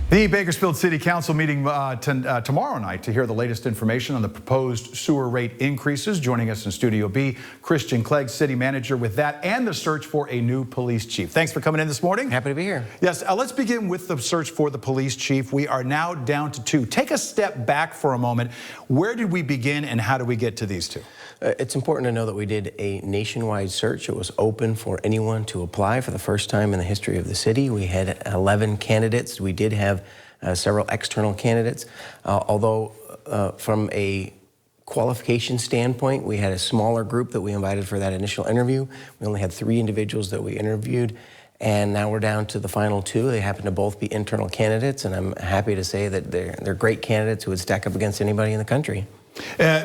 The Bakersfield City Council meeting tomorrow night to hear the latest information on the proposed sewer rate increases. Joining us in Studio B, Christian Clegg, City Manager, with that and the search for a new police chief. Thanks for coming in this morning. Happy to be here. Yes, let's begin with the search for the police chief. We are now down to two. Take a step back for a moment. Where did we begin and how do we get to these two? It's important to know that we did a nationwide search. It was open for anyone to apply for the first time in the history of the city. We had 11 candidates. We did have several external candidates, although from a qualification standpoint, we had a smaller group that we invited for that initial interview. We only had 3 individuals that we interviewed, and now we're down to the final 2. They happen to both be internal candidates, and I'm happy to say that they're great candidates who would stack up against anybody in the country.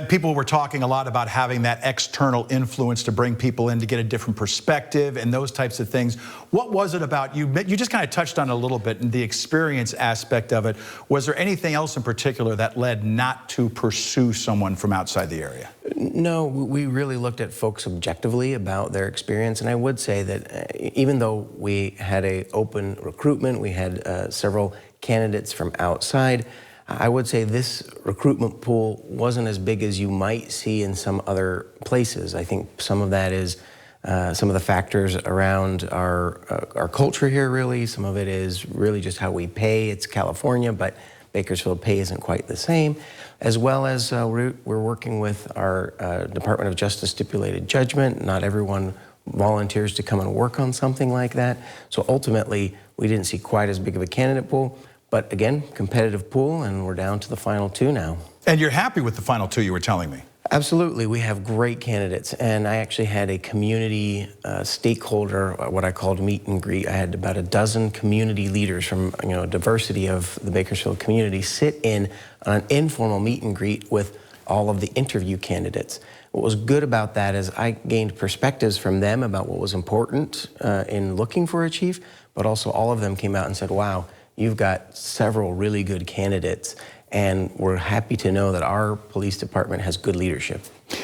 People were talking a lot about having that external influence to bring people in to get a different perspective and those types of things. What was it about you? You just kind of touched on it a little bit in the experience aspect of it. Was there anything else in particular that led not to pursue someone from outside the area? No, we really looked at folks objectively about their experience, and I would say that even though we had an open recruitment, we had several candidates from outside, I would say this recruitment pool wasn't as big as you might see in some other places. I think some of that is some of the factors around our culture here, really. Some of it is really just how we pay. It's California, but Bakersfield pay isn't quite the same. As well as we're working with our Department of Justice stipulated judgment. Not everyone volunteers to come and work on something like that. So ultimately, we didn't see quite as big of a candidate pool. But again, competitive pool, and we're down to the final 2 now. And you're happy with the final 2, you were telling me? Absolutely. We have great candidates, and I actually had a community stakeholder, what I called meet and greet. I had about a dozen community leaders from diversity of the Bakersfield community sit in on an informal meet and greet with all of the interview candidates. What was good about that is I gained perspectives from them about what was important in looking for a chief, but also all of them came out and said, wow, you've got several really good candidates, and we're happy to know that our police department has good leadership.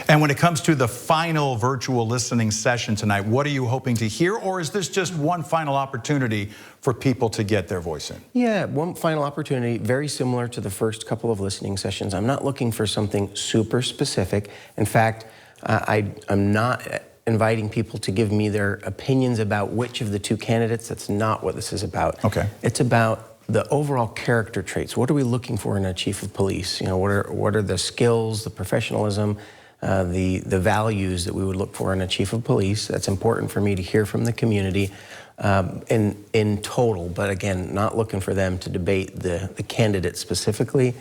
And when it comes to the final virtual listening session tonight, what are you hoping to hear, or is this just one final opportunity for people to get their voice in? Yeah, one final opportunity, very similar to the first couple of listening sessions. I'm not looking for something super specific. In fact, I'm not inviting people to give me their opinions about which of the 2 candidates. That's not what this is about. Okay. It's about the overall character traits. What are we looking for in a chief of police? What are the skills, the professionalism, the values that we would look for in a chief of police? That's important for me to hear from the community in total, but again, not looking for them to debate the candidate specifically,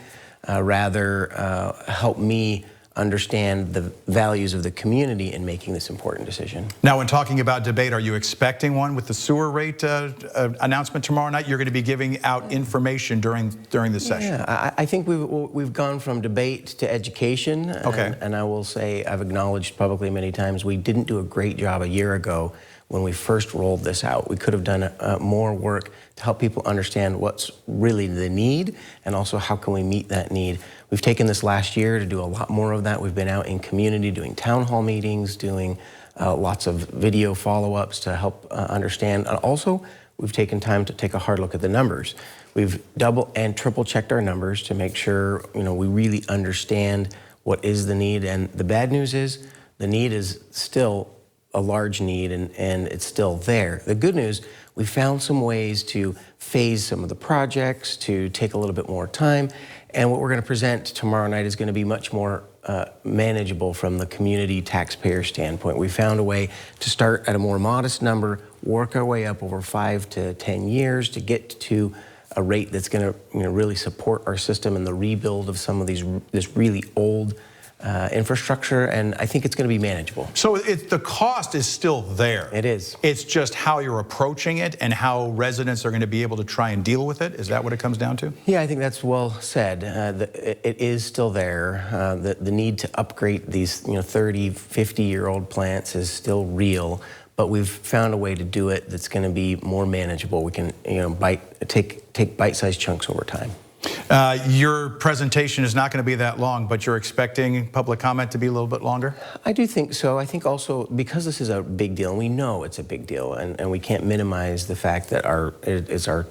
rather help me understand the values of the community in making this important decision. Now, when talking about debate, are you expecting one with the sewer rate announcement tomorrow night? You're going to be giving out information during the session. Yeah, I think we've gone from debate to education. Okay. And I will say, I've acknowledged publicly many times, we didn't do a great job a year ago when we first rolled this out. We could have done more work to help people understand what's really the need and also how can we meet that need. We've taken this last year to do a lot more of that. We've been out in community doing town hall meetings, doing lots of video follow-ups to help understand. And also, we've taken time to take a hard look at the numbers. We've double and triple checked our numbers to make sure we really understand what is the need. And the bad news is the need is still a large need, and it's still there. The good news, we found some ways to phase some of the projects, to take a little bit more time, and what we're going to present tomorrow night is going to be much more manageable from the community taxpayer standpoint. We found a way to start at a more modest number, work our way up over 5 to 10 years to get to a rate that's going to really support our system and the rebuild of some of this really old infrastructure, and I think it's going to be manageable. So the cost is still there. It is. It's just how you're approaching it and how residents are going to be able to try and deal with it. Is that what it comes down to? Yeah, I think that's well said. It is still there. The need to upgrade these 30, 50-year-old plants is still real, but we've found a way to do it that's going to be more manageable. We can take bite-sized chunks over time. Your presentation is not going to be that long, but you're expecting public comment to be a little bit longer? I do think so. I think also because this is a big deal, and we know it's a big deal, and we can't minimize the fact that it's our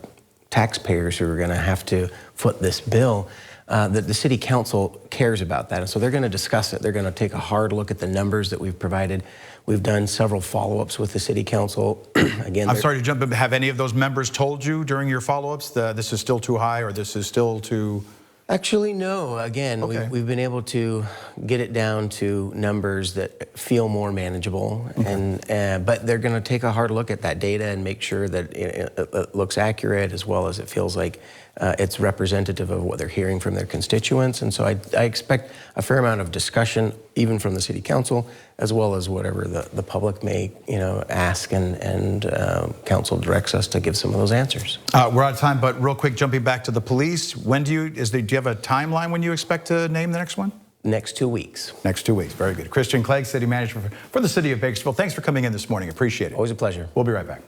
taxpayers who are going to have to foot this bill, that the city council cares about that. And so they're going to discuss it. They're going to take a hard look at the numbers that we've provided. We've done several follow-ups with the city council. Again, I'm sorry to jump in, but have any of those members told you during your follow-ups that this is still too high or this is still too... Actually, no. Again, Okay. we've been able to get it down to numbers that feel more manageable, and but they're going to take a hard look at that data and make sure that it looks accurate, as well as it feels like it's representative of what they're hearing from their constituents. And so I expect a fair amount of discussion, even from the city council, as well as whatever the public may ask, and council directs us to give some of those answers. We're out of time, but real quick, jumping back to the police, when do you have a timeline when you expect to name the next one? Next 2 weeks. Next 2 weeks, very good. Christian Clegg, City Manager for the City of Bakersfield. Thanks for coming in this morning, appreciate it. Always a pleasure. We'll be right back.